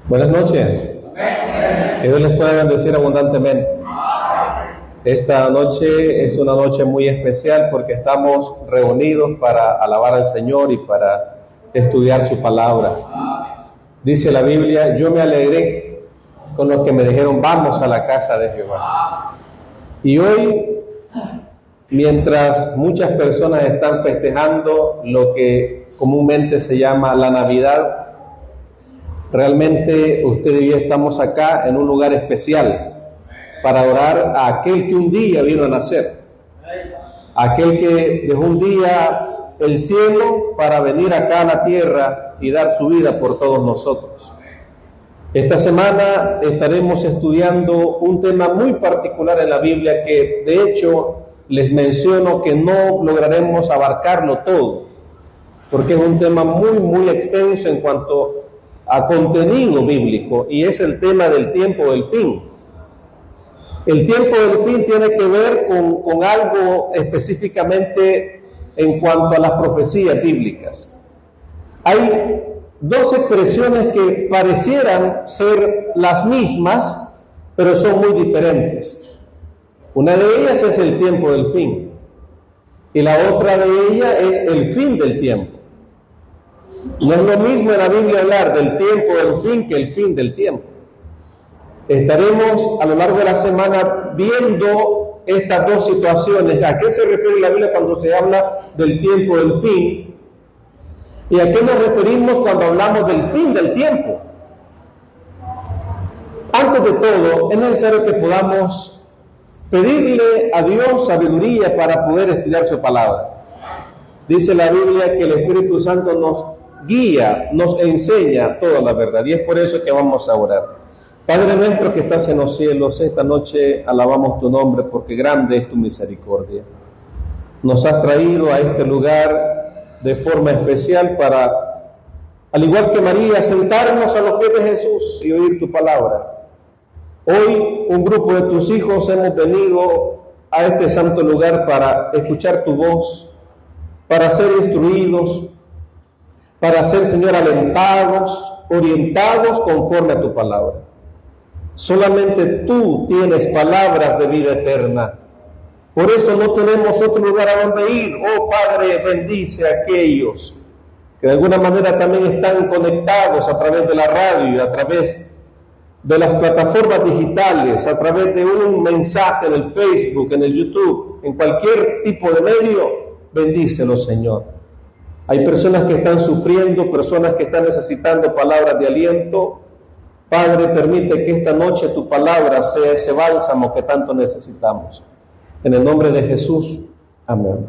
Buenas noches. Que Dios les pueda bendecir abundantemente. Esta noche es una noche muy especial porque estamos reunidos para alabar al Señor y para estudiar su palabra. Dice la Biblia: yo me alegré con los que me dijeron vamos a la casa de Jehová. Y hoy, mientras muchas personas están festejando lo que comúnmente se llama la Navidad, realmente usted y yo estamos acá en un lugar especial para adorar a aquel que un día vino a nacer, aquel que dejó un día el cielo para venir acá a la tierra y dar su vida por todos nosotros. Esta semana estaremos estudiando un tema muy particular en la Biblia que, de hecho, les menciono que no lograremos abarcarlo todo, porque es un tema muy extenso en cuanto a contenido bíblico, y es el tema del tiempo del fin. El tiempo del fin tiene que ver con algo específicamente en cuanto a las profecías bíblicas. Hay dos expresiones que parecieran ser las mismas, pero son muy diferentes. Una de ellas es el tiempo del fin, y la otra de ellas es el fin del tiempo. No es lo mismo en la Biblia hablar del tiempo del fin que el fin del tiempo. Estaremos a lo largo de la semana viendo estas dos situaciones. ¿A qué se refiere la Biblia cuando se habla del tiempo del fin? ¿Y a qué nos referimos cuando hablamos del fin del tiempo? Antes de todo, es necesario que podamos pedirle a Dios sabiduría para poder estudiar su palabra. Dice la Biblia que el Espíritu Santo nos guía, nos enseña toda la verdad, y es por eso que vamos a orar. Padre nuestro que estás en los cielos, esta noche alabamos tu nombre porque grande es tu misericordia. Nos has traído a este lugar de forma especial para, al igual que María, sentarnos a los pies de Jesús y oír tu palabra. Hoy un grupo de tus hijos hemos venido a este santo lugar para escuchar tu voz, para ser instruidos, para ser, Señor, alentados, orientados conforme a tu palabra. Solamente tú tienes palabras de vida eterna. Por eso no tenemos otro lugar a donde ir. Oh Padre, bendice a aquellos que de alguna manera también están conectados a través de la radio, a través de las plataformas digitales, a través de un mensaje en el Facebook, en el YouTube, en cualquier tipo de medio. Bendícelos, Señor. Hay personas que están sufriendo, personas que están necesitando palabras de aliento. Padre, permite que esta noche tu palabra sea ese bálsamo que tanto necesitamos. En el nombre de Jesús, amén.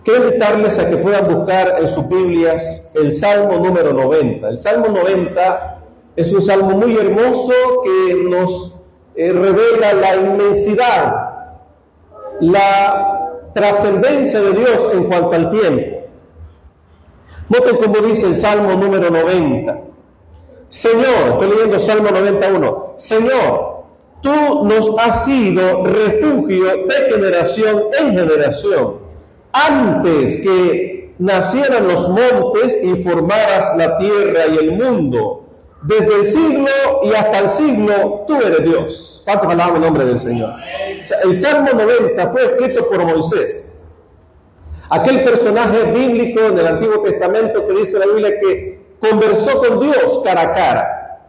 Quiero invitarles a que puedan buscar en sus Biblias el Salmo número 90. El Salmo 90 es un salmo muy hermoso que nos revela la inmensidad, la trascendencia de Dios en cuanto al tiempo. Noten cómo dice el Salmo número 90. Señor, estoy leyendo Salmo 91. Señor, tú nos has sido refugio de generación en generación. Antes que nacieran los montes y formaras la tierra y el mundo, desde el siglo y hasta el siglo, tú eres Dios. ¿Cuántos alabamos el nombre del Señor? O sea, el Salmo 90 fue escrito por Moisés, aquel personaje bíblico en el Antiguo Testamento que dice la Biblia que conversó con Dios cara a cara.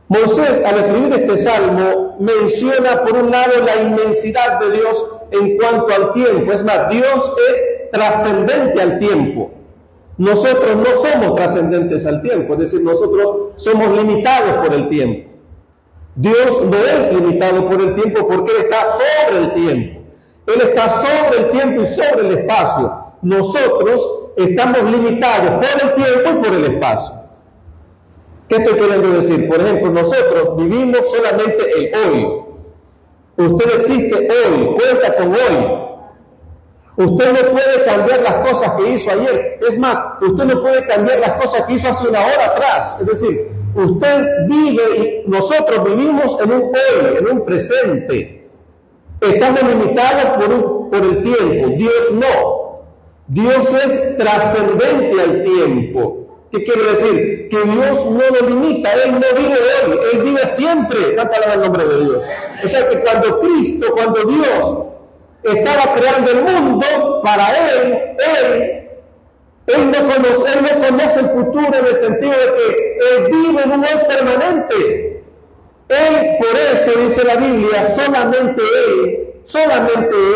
Moisés, al escribir este salmo, menciona por un lado la inmensidad de Dios en cuanto al tiempo. Es más, Dios es trascendente al tiempo. Nosotros no somos trascendentes al tiempo, es decir, nosotros somos limitados por el tiempo. Dios no es limitado por el tiempo porque Él está sobre el tiempo. Él está sobre el tiempo y sobre el espacio. Nosotros estamos limitados por el tiempo y por el espacio. ¿Qué estoy queriendo decir? Por ejemplo, nosotros vivimos solamente el hoy. Usted existe hoy, cuenta con hoy. Usted no puede cambiar las cosas que hizo ayer. Es más, usted no puede cambiar las cosas que hizo hace una hora atrás. Es decir, usted vive y nosotros vivimos en un hoy, en un presente. Estamos limitados por el tiempo. Dios no. Dios es trascendente al tiempo. ¿Qué quiere decir? Que Dios no lo limita, Él no vive hoy, Él vive siempre, da palabra el nombre de Dios. O sea que cuando Dios estaba creando el mundo, para Él no conoce el futuro en el sentido de que Él vive en un hoy permanente. Él, por eso dice la Biblia, solamente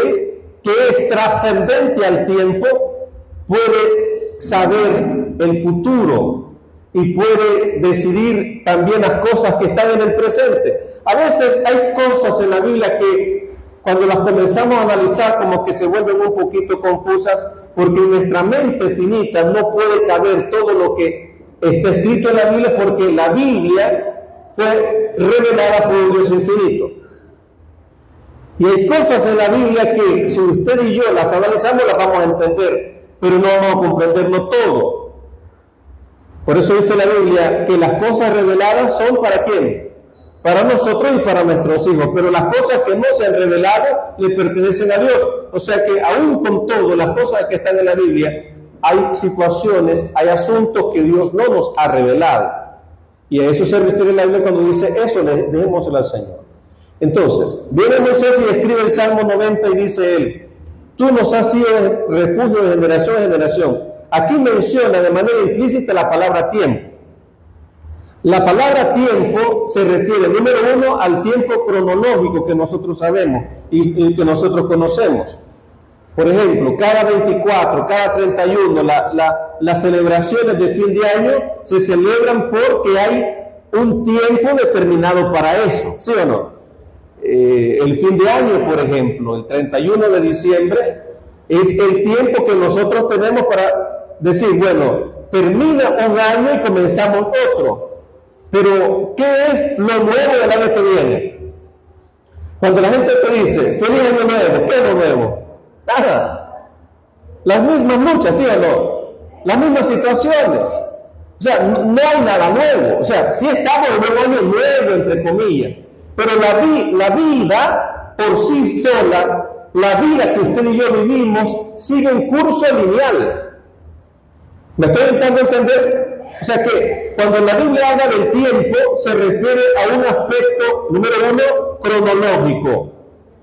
Él, que es trascendente al tiempo, puede saber el futuro y puede decidir también las cosas que están en el presente. A veces hay cosas en la Biblia que cuando las comenzamos a analizar como que se vuelven un poquito confusas, porque en nuestra mente finita no puede caber todo lo que está escrito en la Biblia, porque la Biblia fue revelada por un Dios infinito. Y hay cosas en la Biblia que si usted y yo las analizamos las vamos a entender, pero no vamos a comprenderlo todo. Por eso dice la Biblia que las cosas reveladas son ¿para quién? Para nosotros y para nuestros hijos, pero las cosas que no se han revelado le pertenecen a Dios. O sea que aún con todo, las cosas que están en la Biblia, hay situaciones, hay asuntos que Dios no nos ha revelado. Y a eso se refiere la Biblia cuando dice eso, dejémoselo al Señor. Entonces, viene Moisés y escribe el Salmo 90 y dice él: tú nos has sido refugio de generación en generación. Aquí menciona de manera implícita la palabra tiempo. La palabra tiempo se refiere, número uno, al tiempo cronológico que nosotros sabemos y que nosotros conocemos. Por ejemplo, cada 24, cada 31, las celebraciones de fin de año se celebran porque hay un tiempo determinado para eso, ¿sí o no? El fin de año, por ejemplo, el 31 de diciembre, es el tiempo que nosotros tenemos para decir, bueno, termina un año y comenzamos otro. Pero, ¿qué es lo nuevo del año que viene? Cuando la gente te dice, feliz año nuevo, ¿qué es lo nuevo? Nada. Las mismas luchas, ¿sí o no? Las mismas situaciones. O sea, no hay nada nuevo. O sea, sí estamos en un año nuevo, entre comillas. Pero la vida por sí sola, la vida que usted y yo vivimos, sigue un curso lineal. ¿Me estoy intentando entender? O sea que cuando la Biblia habla del tiempo, se refiere a un aspecto, número uno, cronológico.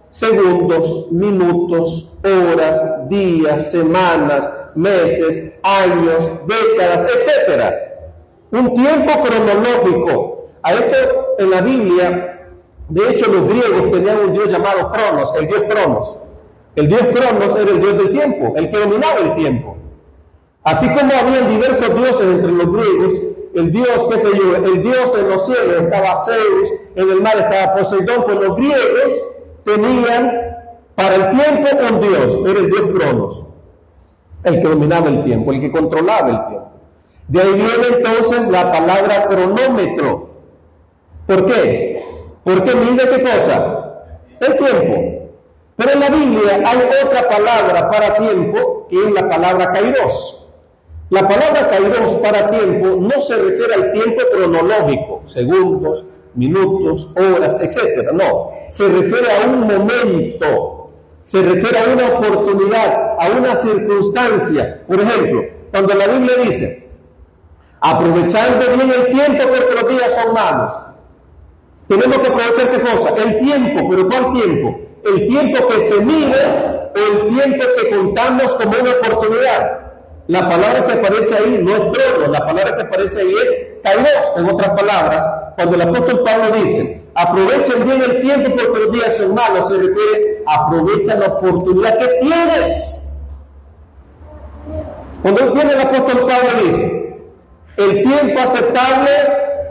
Segundos, minutos, horas, días, semanas, meses, años, décadas, etc. Un tiempo cronológico. A esto en la Biblia, de hecho los griegos tenían un dios llamado Cronos, el dios Cronos. El dios Cronos era el dios del tiempo, el que dominaba el tiempo. Así como había diversos dioses entre los griegos, el dios, qué sé yo, el dios en los cielos estaba Zeus, en el mar estaba Poseidón, pues los griegos tenían para el tiempo un dios, era el dios Cronos, el que dominaba el tiempo, el que controlaba el tiempo. De ahí viene entonces la palabra cronómetro. ¿Por qué? Porque mide qué cosa, el tiempo. Pero en la Biblia hay otra palabra para tiempo, que es la palabra kairos. La palabra kairos para tiempo no se refiere al tiempo cronológico, segundos, minutos, horas, etc. No, se refiere a un momento, se refiere a una oportunidad, a una circunstancia. Por ejemplo, cuando la Biblia dice, aprovechando bien el tiempo porque los días son malos, tenemos que aprovechar ¿qué cosa? El tiempo, pero ¿cuál tiempo? El tiempo que se mide o el tiempo que contamos como una oportunidad. La palabra que aparece ahí no es cronos, la palabra que aparece ahí es kairos. En otras palabras, cuando el apóstol Pablo dice, aprovechen bien el tiempo porque los días son malos, se refiere a aprovecha la oportunidad que tienes. Cuando viene el apóstol Pablo dice, el tiempo aceptable,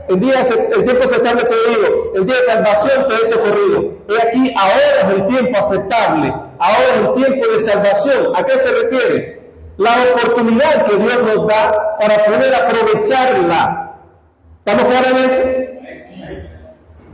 el tiempo aceptable te digo, el día de salvación te he socorrido. He aquí, ahora es el tiempo aceptable, ahora es el tiempo de salvación. ¿A qué se refiere? La oportunidad que Dios nos da para poder aprovecharla. ¿Estamos claros en eso?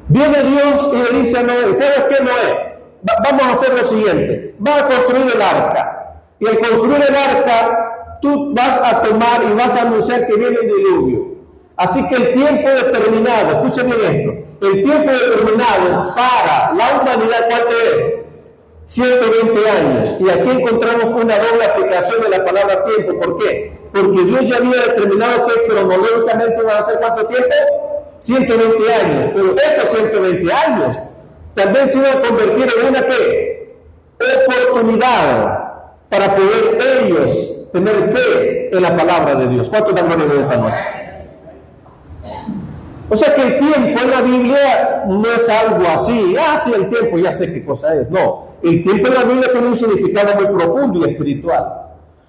Viene Dios y le dice a Noé, ¿sabes qué, Noé? Vamos a hacer lo siguiente, vas a construir el arca. Y al construir el arca, tú vas a tomar y vas a anunciar que viene el diluvio. Así que el tiempo determinado, escuchen bien esto, el tiempo determinado para la humanidad, ¿cuál es? 120 años. Y aquí encontramos una doble aplicación de la palabra tiempo. ¿Por qué? Porque Dios ya había determinado que cronológicamente iban a ser ¿cuánto tiempo? 120 años, pero esos 120 años tal vez se iban a convertir en una ¿qué? Oportunidad para poder ellos tener fe en la palabra de Dios. ¿Cuántos dan gloria de esta noche? O sea que el tiempo en la Biblia no es algo así, sí, el tiempo ya sé qué cosa es. No, el tiempo en la Biblia tiene un significado muy profundo y espiritual.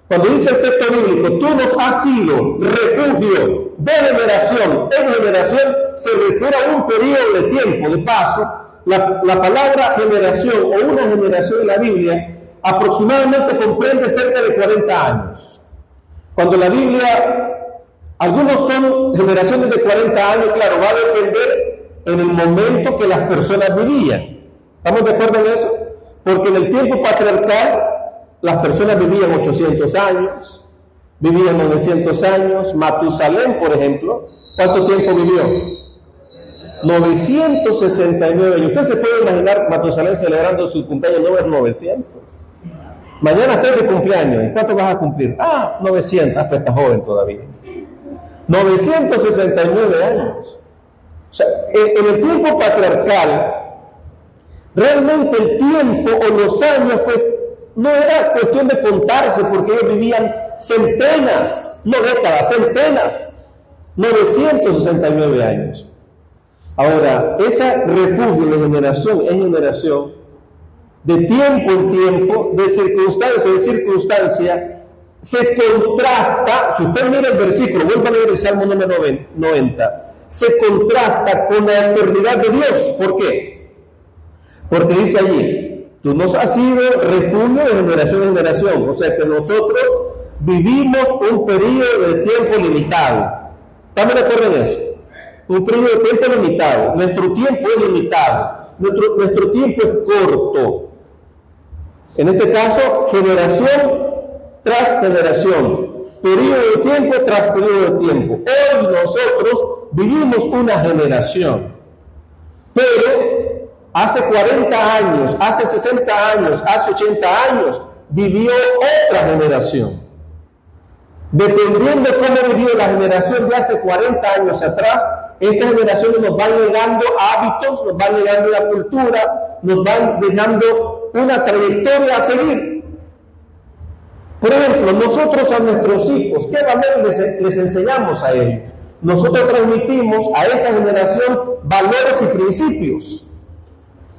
Cuando dice el texto bíblico, tú nos has sido refugio de generación en generación, se refiere a un periodo de tiempo, de paso. La palabra generación o una generación en la Biblia aproximadamente comprende cerca de 40 años. Cuando la Biblia, algunos son generaciones de 40 años, claro, va a depender en el momento que las personas vivían. ¿Estamos de acuerdo en eso? Porque en el tiempo patriarcal las personas vivían 800 años, vivían 900 años. Matusalén, por ejemplo, ¿cuánto tiempo vivió? 969 años. Usted se puede imaginar Matusalén celebrando su cumpleaños, no es 900. Mañana estás de cumpleaños, ¿y cuánto vas a cumplir? 900, pues está joven todavía. 969 años. O sea, en el tiempo patriarcal, realmente el tiempo o los años, pues, no era cuestión de contarse, porque ellos vivían centenas, no décadas, centenas, 969 años. Ahora, ese refugio de generación en generación, de tiempo en tiempo, de circunstancia en circunstancia, se contrasta. Si usted mira el versículo, vuelva a leer el Salmo número 90, se contrasta con la eternidad de Dios. ¿Por qué? Porque dice allí, tú nos has sido refugio de generación en generación. O sea que nosotros vivimos un periodo de tiempo limitado. ¿Estamos de acuerdo en eso? Un periodo de tiempo limitado. Nuestro tiempo es limitado. Nuestro tiempo es corto. En este caso, generación tras generación, periodo de tiempo tras periodo de tiempo. Hoy nosotros vivimos una generación, pero hace 40 años, hace 60 años, hace 80 años, vivió otra generación. Dependiendo de cómo vivió la generación de hace 40 años atrás, estas generaciones nos van legando hábitos, nos van legando la cultura, nos van dejando una trayectoria a seguir. Por ejemplo, nosotros a nuestros hijos, ¿qué valores les enseñamos a ellos? Nosotros transmitimos a esa generación valores y principios.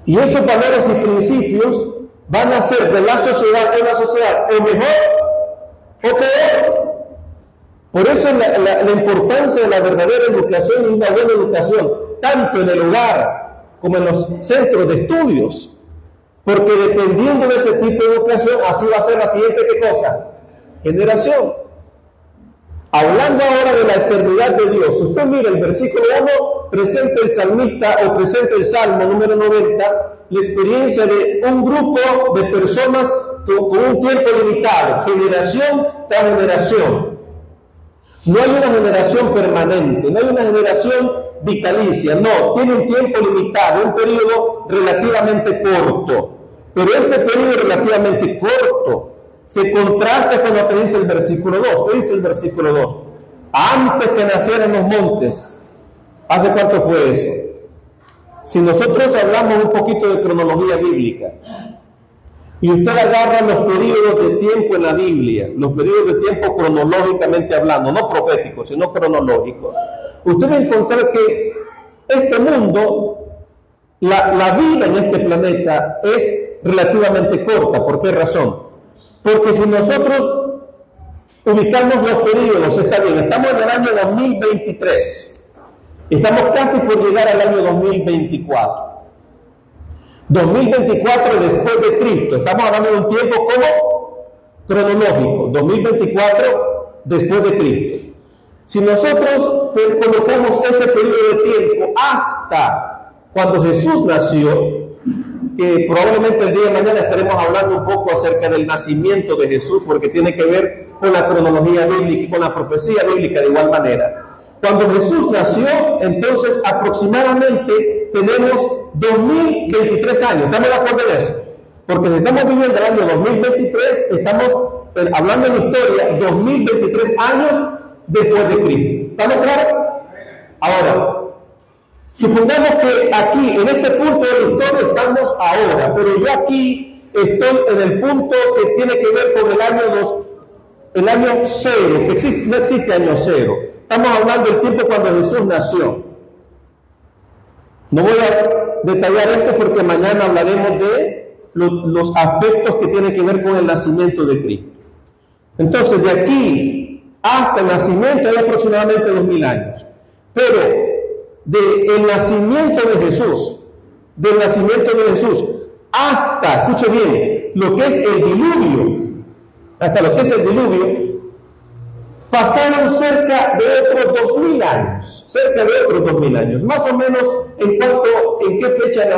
Y esos valores y principios van a hacer de la sociedad una sociedad o mejor o peor. Por eso la importancia de la verdadera educación y una buena educación, tanto en el hogar como en los centros de estudios. Porque dependiendo de ese tipo de educación, así va a ser la siguiente, ¿qué cosa? Generación. Hablando ahora de la eternidad de Dios, usted mira el versículo 1, presenta el salmista o presenta el Salmo número 90, la experiencia de un grupo de personas con un tiempo limitado, generación tras generación. No hay una generación permanente, no hay una generación vitalicia, no, tiene un tiempo limitado, un periodo relativamente corto. Pero ese periodo relativamente corto se contrasta con lo que dice el versículo 2. ¿Qué dice el versículo 2? Antes que nacieran los montes. ¿Hace cuánto fue eso? Si nosotros hablamos un poquito de cronología bíblica, y usted agarra los periodos de tiempo en la Biblia, los periodos de tiempo cronológicamente hablando, no proféticos, sino cronológicos, usted va a encontrar que este mundo, la vida en este planeta es relativamente corta. ¿Por qué razón? Porque si nosotros ubicamos los periodos, está bien, estamos en el año 2023, estamos casi por llegar al año 2024. 2024 después de Cristo, estamos hablando de un tiempo como cronológico, 2024 después de Cristo. Si nosotros colocamos ese periodo de tiempo hasta cuando Jesús nació, que probablemente el día de mañana estaremos hablando un poco acerca del nacimiento de Jesús, porque tiene que ver con la cronología bíblica y con la profecía bíblica de igual manera. Cuando Jesús nació, entonces aproximadamente tenemos 2023 años. ¿Estamos de acuerdo en eso? Porque si estamos viviendo el año 2023, estamos hablando en historia, 2023 años después de Cristo. ¿Estamos claros? Ahora, supongamos que aquí, en este punto de la historia, estamos ahora, pero yo aquí estoy en el punto que tiene que ver con el año cero, que no existe año cero. Estamos hablando del tiempo cuando Jesús nació. No voy a detallar esto porque mañana hablaremos de los aspectos que tienen que ver con el nacimiento de Cristo. Entonces, de aquí hasta el nacimiento hay aproximadamente 2000 años. Pero del nacimiento de Jesús hasta, escuche bien, lo que es el diluvio, pasaron cerca de otros 2000 años, más o menos en qué fecha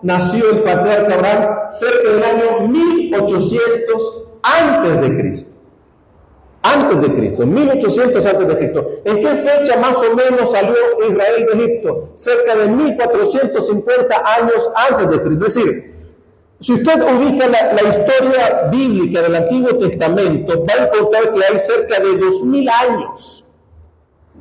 nació el patriarca Abraham, cerca del año 1800 antes de Cristo. 1800 antes de Cristo. ¿En qué fecha más o menos salió Israel de Egipto? Cerca de 1450 años antes de Cristo. Es decir, si usted ubica la historia bíblica del Antiguo Testamento, va a encontrar que hay cerca de 2000 años.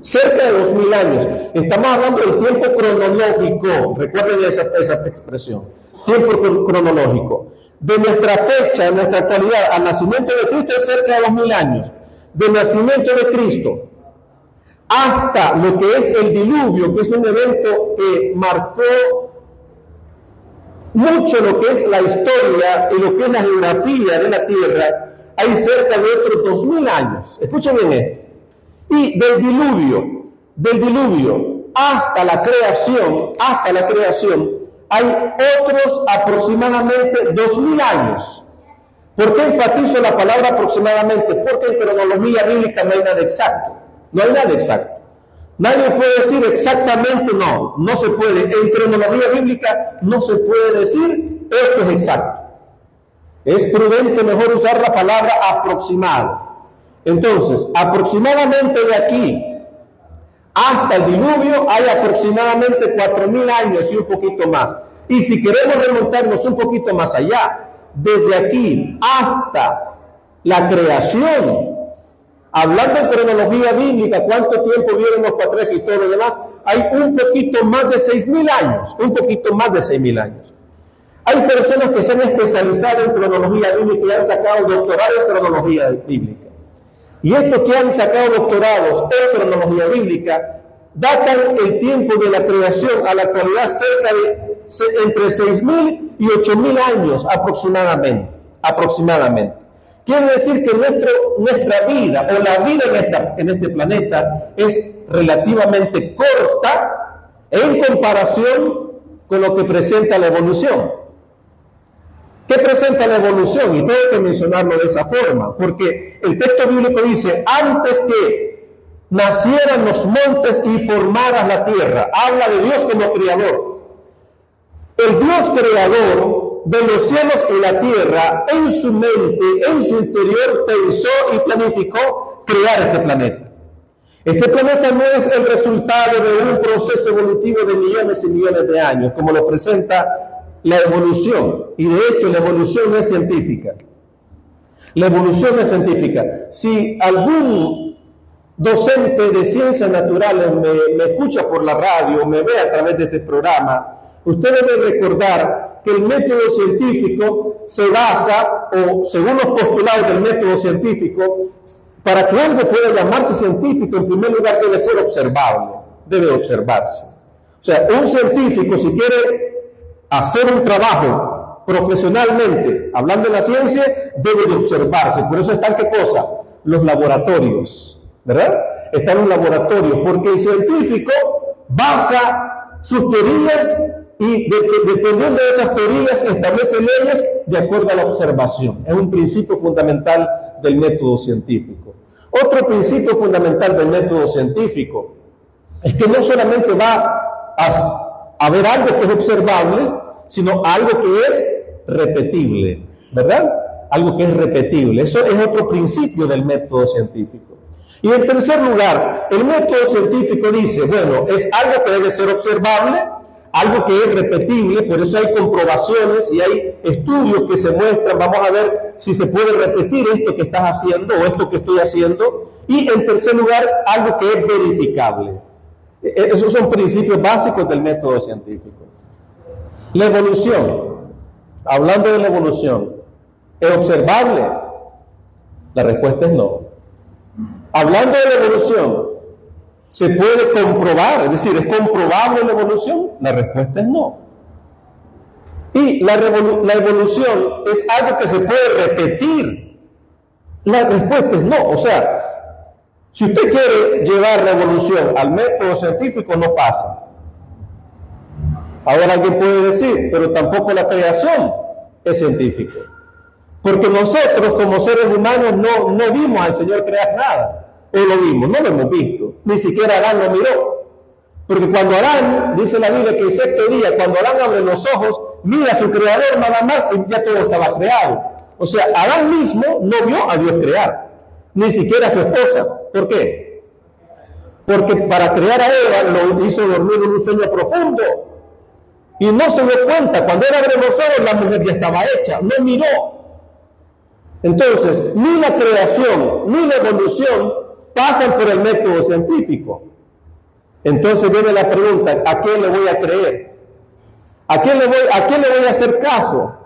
Cerca de 2000 años. Estamos hablando del tiempo cronológico. Recuerden esa expresión. Tiempo cronológico. De nuestra fecha, de nuestra actualidad, al nacimiento de Cristo es cerca de 2000 años. Del nacimiento de Cristo hasta lo que es el diluvio, que es un evento que marcó mucho lo que es la historia y lo que es la geografía de la tierra, hay cerca de otros 2000 años. Escuchen bien esto. Y del diluvio hasta la creación, hay otros aproximadamente 2000 años. ¿Por qué enfatizo la palabra aproximadamente? Porque en cronología bíblica no hay nada exacto. Nadie puede decir exactamente no se puede. En cronología bíblica no se puede decir esto es exacto. Es prudente mejor usar la palabra aproximado. Entonces, aproximadamente de aquí hasta el diluvio hay aproximadamente 4000 años y un poquito más. Y si queremos remontarnos un poquito más allá, desde aquí hasta la creación, hablando en cronología bíblica, cuánto tiempo vieron los patriarcas y todo lo demás, hay un poquito más de 6000 años, Hay personas que se han especializado en cronología bíblica y han sacado doctorado en cronología bíblica. Y estos que han sacado doctorados en cronología bíblica datan el tiempo de la creación a la actualidad cerca de entre 6000 y 8000 años aproximadamente. Quiere decir que nuestra vida o la vida en este planeta es relativamente corta en comparación con lo que presenta la evolución. ¿Qué presenta la evolución? Y tengo que mencionarlo de esa forma, porque el texto bíblico dice, antes que nacieran los montes y formaras la tierra, habla de Dios como creador. El Dios creador de los cielos y la tierra, en su mente, en su interior, pensó y planificó crear este planeta. Este planeta no es el resultado de un proceso evolutivo de millones y millones de años, como lo presenta la evolución. Y de hecho la evolución no es científica. Si algún docente de ciencias naturales me escucha por la radio, me ve a través de este programa, usted debe recordar que el método científico se basa, o según los postulados del método científico, para que algo pueda llamarse científico, en primer lugar debe ser observable, debe observarse. O sea, un científico, si quiere hacer un trabajo profesionalmente, hablando de la ciencia, debe de observarse. Por eso están, ¿qué cosa? Los laboratorios, ¿verdad? Están los laboratorios, porque el científico basa sus teorías y dependiendo de esas teorías establece leyes de acuerdo a la observación. Es un principio fundamental del método científico. Otro principio fundamental del método científico es que no solamente va a ver algo que es observable, sino algo que es repetible, ¿verdad? Algo que es repetible. Eso es otro principio del método científico. Y en tercer lugar, el método científico dice, bueno, es algo que debe ser observable, algo que es repetible, por eso hay comprobaciones y hay estudios que se muestran, vamos a ver si se puede repetir esto que estás haciendo o esto que estoy haciendo, y en tercer lugar, algo que es verificable. Esos son principios básicos del método científico. La evolución, hablando de la evolución, ¿es observable? La respuesta es no. Hablando de la evolución, ¿se puede comprobar? Es decir, ¿es comprobable la evolución? La respuesta es no. Y la evolución es algo que se puede repetir. La respuesta es no. O sea, si usted quiere llevar la evolución al método científico, no pasa. Ahora alguien puede decir, pero tampoco la creación es científica. Porque nosotros como seres humanos no vimos al Señor crear nada. O lo vimos, no lo hemos visto. Ni siquiera Adán lo miró. Porque cuando Adán, dice la Biblia que el sexto día, cuando Adán abre los ojos, mira a su creador nada más y ya todo estaba creado. O sea, Adán mismo no vio a Dios crear. Ni siquiera a su esposa. ¿Por qué? Porque para crear a Eva lo hizo dormir en un sueño profundo. Y no se dio cuenta. Cuando él abre los ojos, la mujer ya estaba hecha. No miró. Entonces, ni la creación ni la evolución pasan por el método científico. Entonces viene la pregunta, ¿a quién le voy a creer? ¿A quién le voy a hacer caso?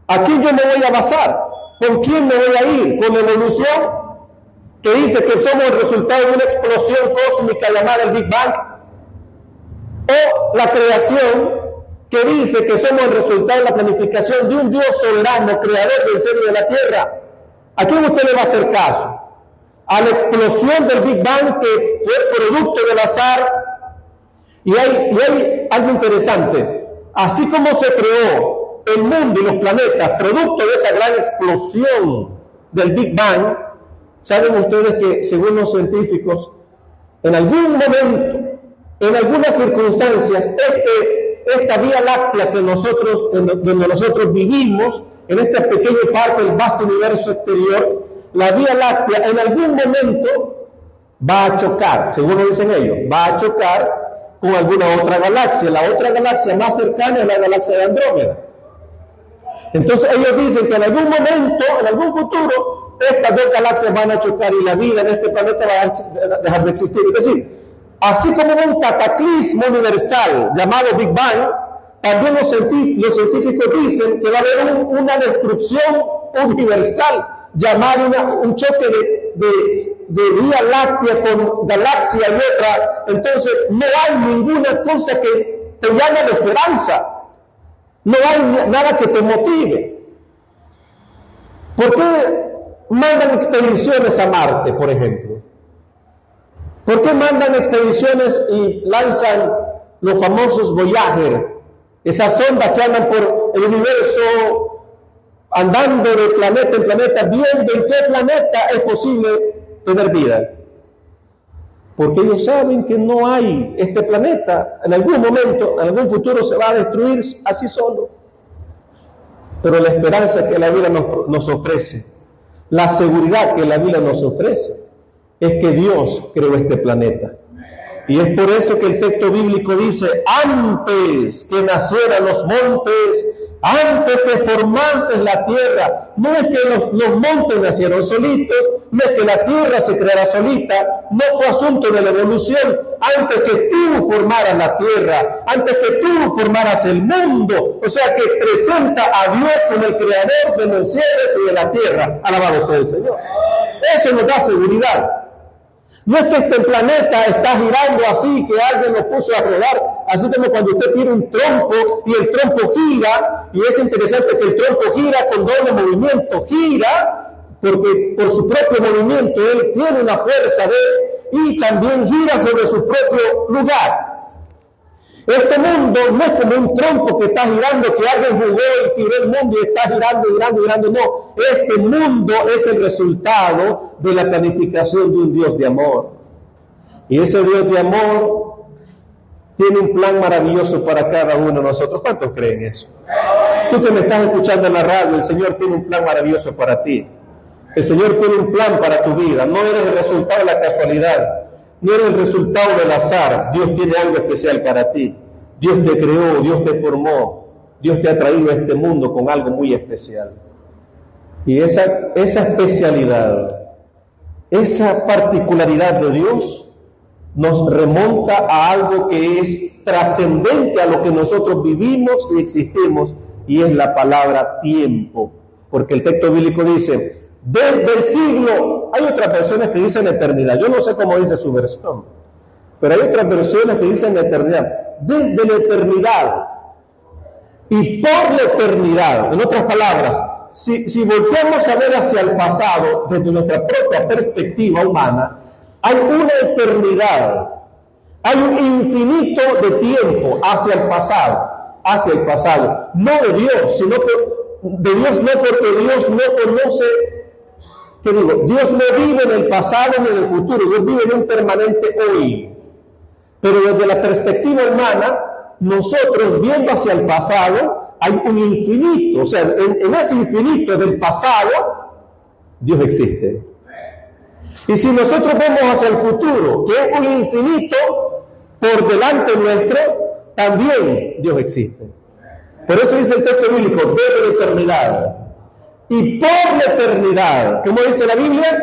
¿A quién yo me voy a basar? ¿Con quién me voy a ir? ¿Con la evolución? Que dice que somos el resultado de una explosión cósmica llamada el Big Bang. O la creación, que dice que somos el resultado de la planificación de un Dios soberano, creador del cielo y de la tierra. ¿A quién usted le va a hacer caso? ¿A la explosión del Big Bang que fue producto del azar? Y hay algo interesante. Así como se creó el mundo y los planetas producto de esa gran explosión del Big Bang, saben ustedes que según los científicos, en algún momento, en algunas circunstancias, esta Vía Láctea que donde nosotros vivimos, en esta pequeña parte del vasto universo exterior, la Vía Láctea en algún momento va a chocar, según lo dicen ellos, va a chocar con alguna otra galaxia. La otra galaxia más cercana es la galaxia de Andrómeda. Entonces ellos dicen que en algún momento, en algún futuro, estas dos galaxias van a chocar y la vida en este planeta va a dejar de existir. Es decir, así como un cataclismo universal llamado Big Bang, también los científicos dicen que va a haber una destrucción universal llamada un choque de Vía Láctea con galaxia y otra. Entonces no hay ninguna cosa que te llame de esperanza, no hay nada que te motive. ¿Por qué mandan expediciones a Marte, por ejemplo? ¿Por qué mandan expediciones y lanzan los famosos Voyager, esas sondas que andan por el universo, andando de planeta en planeta, viendo en qué planeta es posible tener vida? Porque ellos saben que no hay este planeta, en algún momento, en algún futuro se va a destruir así solo. Pero la esperanza que la Biblia nos ofrece, la seguridad que la Biblia nos ofrece, es que Dios creó este planeta. Y es por eso que el texto bíblico dice, antes que nacieran los montes, antes que formases la tierra. No es que los montes nacieron solitos, no es que la tierra se creara solita, no fue asunto de la evolución. Antes que tú formaras la tierra, antes que tú formaras el mundo, o sea que presenta a Dios como el creador de los cielos y de la tierra. Alabado sea el Señor. Eso nos da seguridad. No es que este planeta está girando así, que alguien lo puso a rodar, así como cuando usted tiene un trompo y el trompo gira, y es interesante que el trompo gira con doble movimiento, gira porque por su propio movimiento él tiene una fuerza y también gira sobre su propio lugar. Este mundo no es como un trompo que está girando, que alguien jugó y tiró el mundo y está girando, no. Este mundo es el resultado de la planificación de un Dios de amor. Y ese Dios de amor tiene un plan maravilloso para cada uno de nosotros. ¿Cuántos creen eso? Tú que me estás escuchando en la radio, el Señor tiene un plan maravilloso para ti. El Señor tiene un plan para tu vida. No eres el resultado de la casualidad. No eres el resultado del azar. Dios tiene algo especial para ti. Dios te creó, Dios te formó, Dios te ha traído a este mundo con algo muy especial. Y esa especialidad, esa particularidad de Dios nos remonta a algo que es trascendente a lo que nosotros vivimos y existimos, y es la palabra tiempo. Porque el texto bíblico dice, desde el siglo, hay otras versiones que dicen eternidad, yo no sé cómo dice su versión, pero hay otras versiones que dicen eternidad, desde la eternidad y por la eternidad. En otras palabras, si volteamos a ver hacia el pasado desde nuestra propia perspectiva humana, hay una eternidad, hay un infinito de tiempo hacia el pasado, no de Dios, sino de Dios no, porque Dios no conoce, ¿qué digo? Dios no vive en el pasado ni en el futuro, Dios vive en un permanente hoy. Pero desde la perspectiva humana, nosotros viendo hacia el pasado, hay un infinito, o sea, en ese infinito del pasado, Dios existe. Y si nosotros vemos hacia el futuro, que es un infinito por delante nuestro, también Dios existe. Por eso dice el texto bíblico, desde la eternidad y por la eternidad. ¿Cómo dice la Biblia?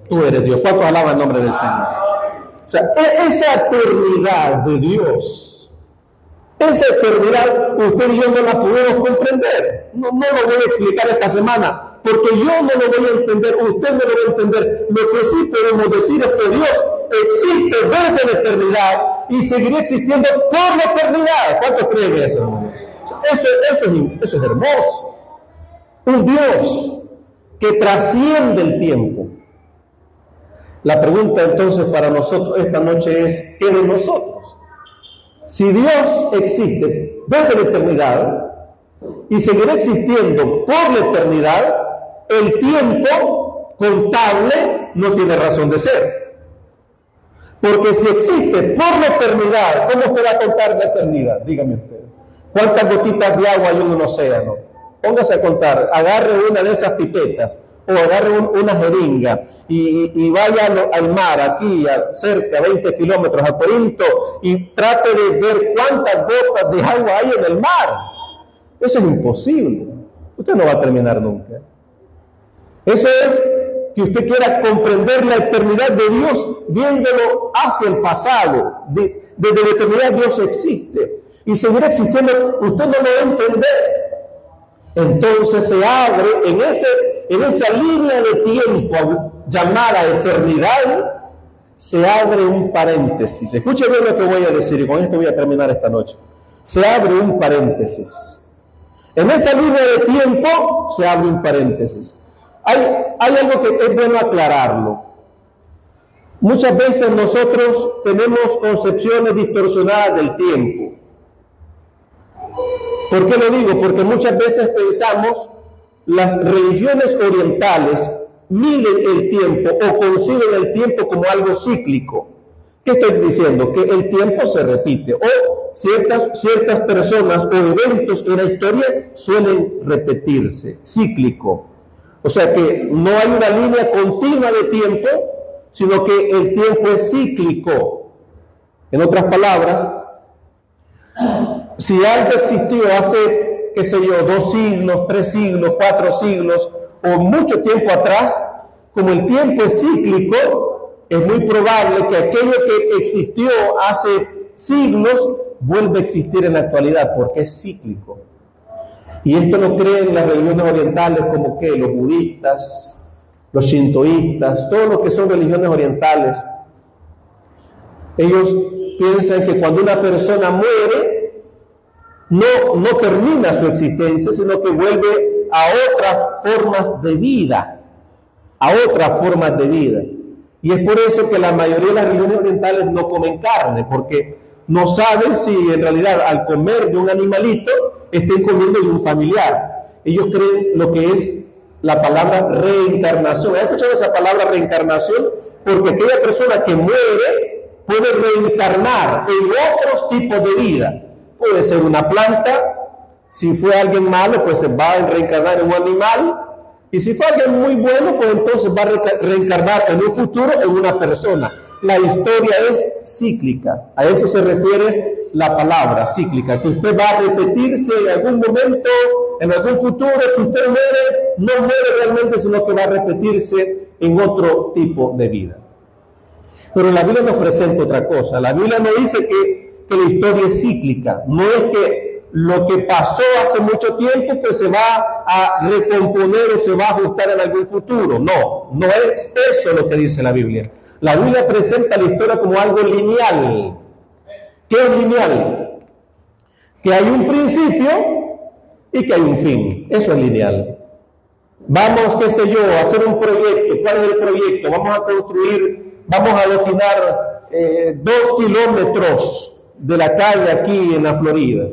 Tú eres Dios. ¿Cuántos alaban el nombre del Señor? O sea, esa eternidad de Dios, esa eternidad, usted y yo no la podemos comprender. No lo voy a explicar esta semana, porque yo no lo voy a entender, usted no lo va a entender. Lo que sí podemos decir es que Dios existe desde la eternidad y seguirá existiendo por la eternidad. ¿Cuántos creen eso, hermano? Eso es hermoso. Un Dios que trasciende el tiempo. La pregunta entonces para nosotros esta noche es, ¿qué de nosotros? Si Dios existe desde la eternidad y seguirá existiendo por la eternidad, el tiempo contable no tiene razón de ser. Porque si existe por la eternidad, ¿cómo se va a contar la eternidad? Dígame usted. ¿Cuántas gotitas de agua hay en un océano? Póngase a contar, agarre una de esas pipetas o agarre una jeringa y vaya al mar, aquí cerca, 20 kilómetros a Corinto, y trate de ver cuántas gotas de agua hay en el mar. Eso es imposible. Usted no va a terminar nunca. Eso es que usted quiera comprender la eternidad de Dios viéndolo hacia el pasado. Desde la eternidad Dios existe y seguirá existiendo. Usted no lo va a entender. Entonces se abre en esa línea de tiempo llamada eternidad, se abre un paréntesis. Escuche bien lo que voy a decir y con esto voy a terminar esta noche. Se abre un paréntesis. En esa línea de tiempo se abre un paréntesis. Hay algo que es bueno aclararlo. Muchas veces nosotros tenemos concepciones distorsionadas del tiempo. ¿Por qué lo digo? Porque muchas veces pensamos, las religiones orientales miden el tiempo o conciben el tiempo como algo cíclico. ¿Qué estoy diciendo? Que el tiempo se repite o ciertas personas o eventos en la historia suelen repetirse, cíclico. O sea que no hay una línea continua de tiempo, sino que el tiempo es cíclico. En otras palabras, si algo existió hace, qué sé yo, 2 siglos, 3 siglos, 4 siglos o mucho tiempo atrás, como el tiempo es cíclico, es muy probable que aquello que existió hace siglos vuelva a existir en la actualidad porque es cíclico. Y esto lo creen las religiones orientales como que los budistas, los shintoístas, todos los que son religiones orientales. Ellos piensan que cuando una persona muere, no termina su existencia, sino que vuelve a otras formas de vida, Y es por eso que la mayoría de las religiones orientales no comen carne, porque no saben si en realidad al comer de un animalito estén comiendo de un familiar. Ellos creen lo que es la palabra reencarnación. ¿Has escuchado esa palabra reencarnación? Porque aquella persona que muere puede reencarnar en otros tipos de vida. Puede ser una planta, si fue alguien malo, pues se va a reencarnar en un animal, y si fue alguien muy bueno, pues entonces va a reencarnar en un futuro en una persona. la historia es cíclica. A eso se refiere la palabra cíclica, que usted va a repetirse en algún momento, en algún futuro. Si usted muere, no muere realmente, sino que va a repetirse en otro tipo de vida. Pero la Biblia nos presenta otra cosa. La Biblia nos dice que la historia es cíclica. No es que lo que pasó hace mucho tiempo pues se va a recomponer o se va a ajustar en algún futuro. No, no es eso lo que dice la Biblia. La Biblia presenta la historia como algo lineal. ¿Qué es lineal? Que hay un principio y que hay un fin. Eso es lineal. Vamos, qué sé yo, a hacer un proyecto. ¿Cuál es el proyecto? Vamos a construir, vamos a destinar 2 kilómetros de la calle aquí en la Florida.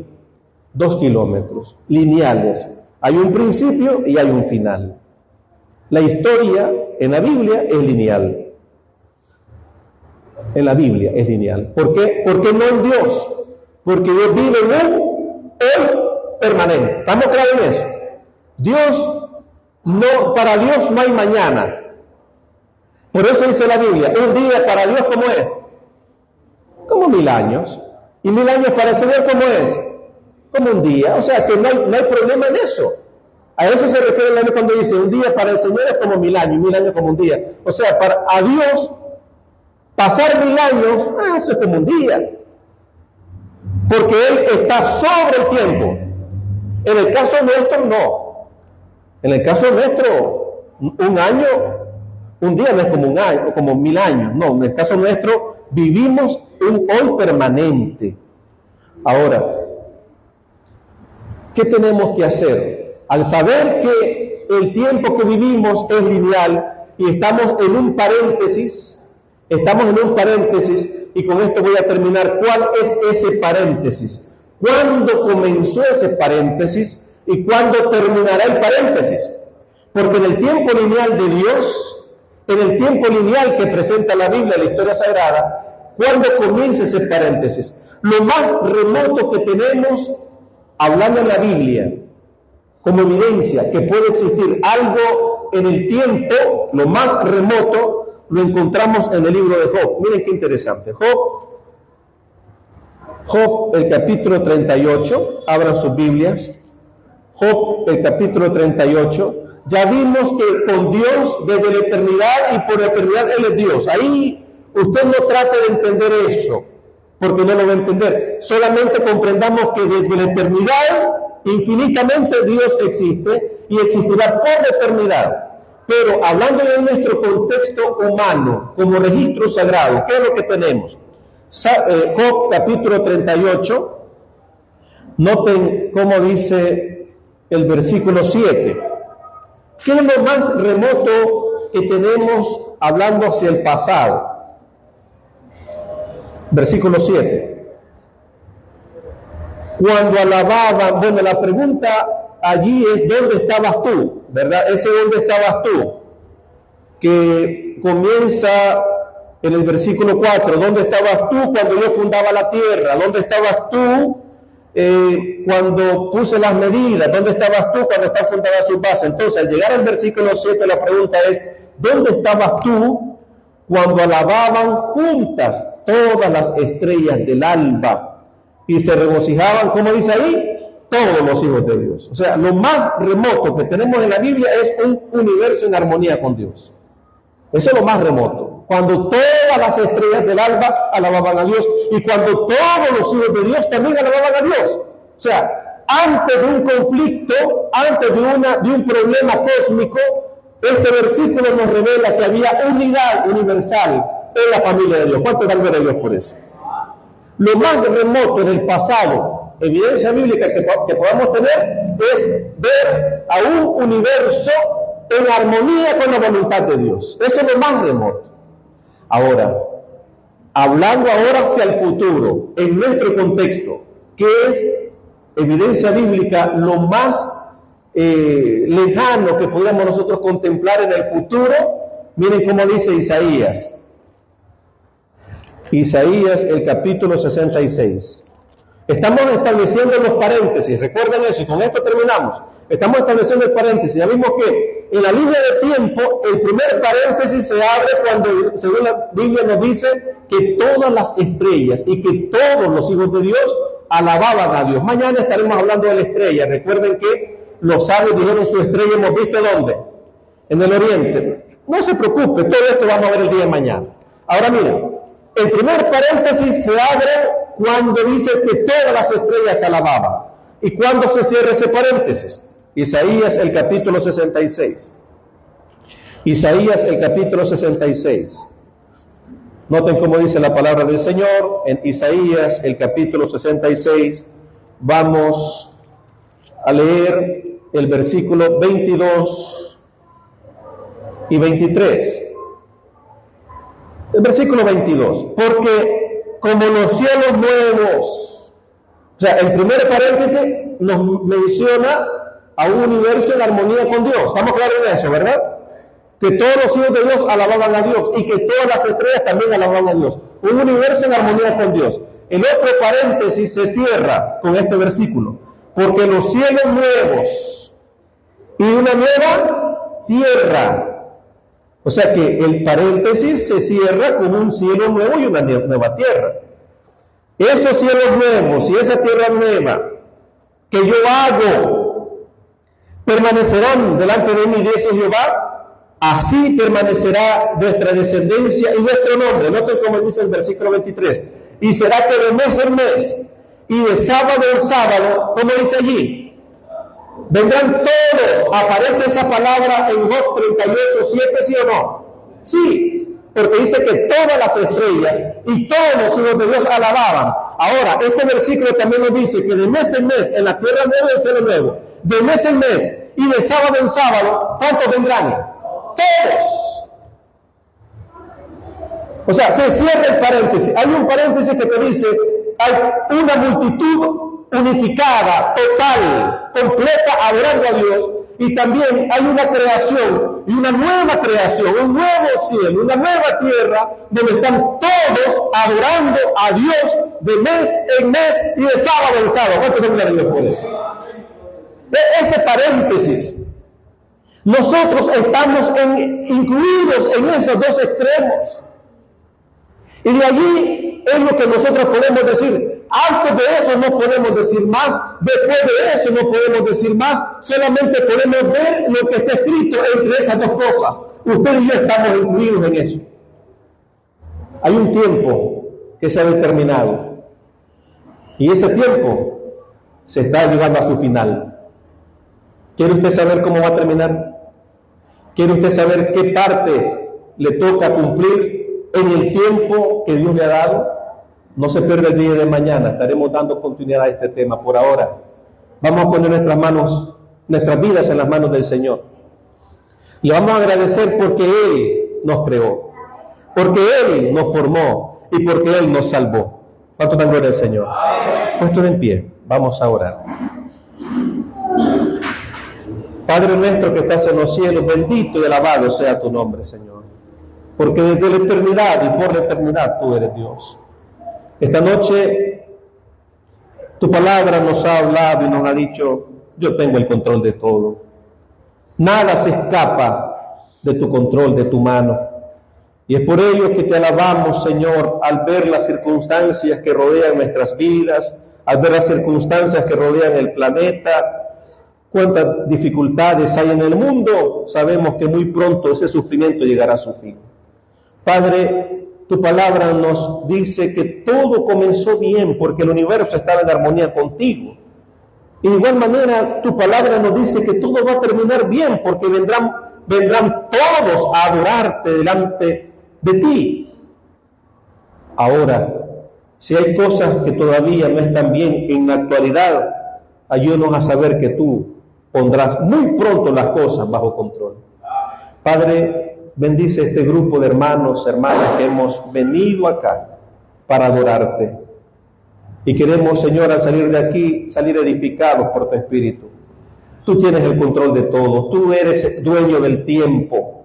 2 kilómetros lineales. Hay un principio y hay un final. La historia en la Biblia es lineal. En la Biblia es lineal. ¿Por qué? ¿Por qué no en Dios? Porque Dios vive en un hoy permanente. ¿Estamos claros en eso? Para Dios no hay mañana. Por eso dice la Biblia, un día para Dios, ¿cómo es? Como 1000 años. Y 1000 años para el Señor, ¿cómo es? Como un día. O sea que no hay problema en eso. A eso se refiere la Biblia cuando dice, un día para el Señor es como 1000 años, y 1000 años como un día. O sea, a Dios, pasar 1000 años, eso es como un día. Porque Él está sobre el tiempo. En el caso nuestro, no. En el caso nuestro, un año, un día no es como un año, como 1000 años. No, en el caso nuestro, vivimos un hoy permanente. Ahora, ¿qué tenemos que hacer? Al saber que el tiempo que vivimos es lineal y estamos en un paréntesis, y con esto voy a terminar. ¿Cuál es ese paréntesis? ¿Cuándo comenzó ese paréntesis y cuándo terminará el paréntesis? Porque en el tiempo lineal de Dios, en el tiempo lineal que presenta la Biblia, la historia sagrada, ¿cuándo comienza ese paréntesis? Lo más remoto que tenemos, hablando en la Biblia, como evidencia que puede existir algo en el tiempo, lo más remoto, lo encontramos en el libro de Job. Miren qué interesante. Job, el capítulo 38, abran sus Biblias. Job, el capítulo 38. Ya vimos que con Dios desde la eternidad y por la eternidad Él es Dios. Ahí usted no trate de entender eso, porque no lo va a entender. Solamente comprendamos que desde la eternidad, infinitamente Dios existe y existirá por la eternidad. Pero hablando de nuestro contexto humano, como registro sagrado, ¿qué es lo que tenemos? Job capítulo 38, noten cómo dice el versículo 7. ¿Qué es lo más remoto que tenemos hablando hacia el pasado? Versículo 7. Cuando alababan, bueno, la pregunta allí es ¿dónde estabas tú? ¿Verdad? Ese ¿dónde estabas tú? Que comienza en el versículo 4. ¿Dónde estabas tú cuando yo fundaba la tierra? ¿Dónde estabas tú cuando puse las medidas? ¿Dónde estabas tú cuando está fundada su base? Entonces, al llegar al versículo 7, la pregunta es ¿dónde estabas tú cuando alababan juntas todas las estrellas del alba y se regocijaban, como dice ahí, todos los hijos de Dios? O sea, lo más remoto que tenemos en la Biblia es un universo en armonía con Dios. Eso es lo más remoto. Cuando todas las estrellas del alba alababan a Dios y cuando todos los hijos de Dios también alababan a Dios. O sea, antes de un conflicto, antes de un problema cósmico, este versículo nos revela que había unidad universal en la familia de Dios. ¿Cuánto dan gloria a Dios por eso? Lo más remoto en el pasado, evidencia bíblica que podamos tener, es ver a un universo en armonía con la voluntad de Dios. Eso es lo más remoto. Ahora, hablando ahora hacia el futuro, en nuestro contexto, ¿qué es evidencia bíblica lo más lejano que podamos nosotros contemplar en el futuro? Miren cómo dice Isaías. Isaías, el capítulo 66. Estamos estableciendo los paréntesis, recuerden eso, y con esto terminamos. Estamos estableciendo el paréntesis. Ya vimos que en la línea de tiempo, el primer paréntesis se abre cuando, según la Biblia nos dice, que todas las estrellas y que todos los hijos de Dios alababan a Dios. Mañana estaremos hablando de la estrella. Recuerden que los sabios dijeron: su estrella hemos visto ¿dónde? En el oriente. No se preocupe, todo esto vamos a ver el día de mañana. Ahora mira, el primer paréntesis se abre cuando dice que todas las estrellas alababan. ¿Y cuándo se cierra ese paréntesis? Isaías el capítulo 66. Isaías el capítulo 66. Noten cómo dice la palabra del Señor en Isaías el capítulo 66. Vamos a leer el versículo 22 y 23. El versículo 22. Porque como los cielos nuevos, o sea, el primer paréntesis nos menciona a un universo en armonía con Dios. ¿Estamos claros en eso, verdad? Que todos los hijos de Dios alababan a Dios y que todas las estrellas también alababan a Dios. Un universo en armonía con Dios. El otro paréntesis se cierra con este versículo. Porque los cielos nuevos y una nueva tierra. O sea que el paréntesis se cierra con un cielo nuevo y una nueva tierra. Esos cielos nuevos y esa tierra nueva que yo hago permanecerán delante de mí, dice Jehová. Así permanecerá nuestra descendencia y nuestro nombre. Noten cómo dice el versículo 23. Y será que de mes en mes y de sábado en sábado, como dice allí, vendrán todos. Aparece esa palabra en Job 38:7, ¿sí o no? Sí, porque dice que todas las estrellas y todos los hijos de Dios alababan. Ahora, este versículo también nos dice que de mes en mes, en la tierra nueva y el cielo nuevo, de mes en mes y de sábado en sábado, ¿cuántos vendrán? Todos. O sea, se cierra el paréntesis. Hay un paréntesis que te dice: hay una multitud unificada, total, completa, adorando a Dios. Y también hay una creación y una nueva creación, un nuevo cielo, una nueva tierra, donde están todos adorando a Dios de mes en mes y de sábado en sábado. ¿Cuánto vendrá Dios por eso? Ese paréntesis. Nosotros estamos incluidos en esos dos extremos. Y de allí es lo que nosotros podemos decir. Antes de eso no podemos decir más. Después de eso no podemos decir más. Solamente podemos ver lo que está escrito entre esas dos cosas. Usted y yo estamos incluidos en eso. Hay un tiempo que se ha determinado. Y ese tiempo se está llegando a su final. ¿Quiere usted saber cómo va a terminar? ¿Quiere usted saber qué parte le toca cumplir en el tiempo que Dios le ha dado? No se pierda el día de mañana. Estaremos dando continuidad a este tema. Por ahora, vamos a poner nuestras vidas en las manos del Señor. Le vamos a agradecer porque Él nos creó, porque Él nos formó y porque Él nos salvó. ¿Cuánto dan gloria al Señor? Puestos en pie, vamos a orar. Padre nuestro que estás en los cielos, bendito y alabado sea tu nombre, Señor. Porque desde la eternidad y por la eternidad tú eres Dios. Esta noche tu palabra nos ha hablado y nos ha dicho: yo tengo el control de todo. Nada se escapa de tu control, de tu mano. Y es por ello que te alabamos, Señor, al ver las circunstancias que rodean nuestras vidas, al ver las circunstancias que rodean el planeta. Cuántas dificultades hay en el mundo, sabemos que muy pronto ese sufrimiento llegará a su fin. Padre, tu palabra nos dice que todo comenzó bien porque el universo estaba en armonía contigo. Y de igual manera, tu palabra nos dice que todo va a terminar bien porque vendrán todos a adorarte delante de ti. Ahora, si hay cosas que todavía no están bien en la actualidad, ayúdanos a saber que tú pondrás muy pronto las cosas bajo control. Padre, bendice este grupo de hermanos, hermanas que hemos venido acá para adorarte. Y queremos, Señor, al salir de aquí, salir edificados por tu Espíritu. Tú tienes el control de todo. Tú eres dueño del tiempo.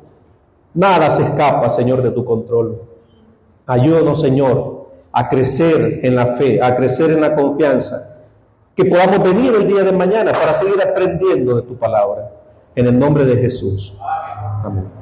Nada se escapa, Señor, de tu control. Ayúdanos, Señor, a crecer en la fe, a crecer en la confianza. Que podamos venir el día de mañana para seguir aprendiendo de tu palabra. En el nombre de Jesús. Amén.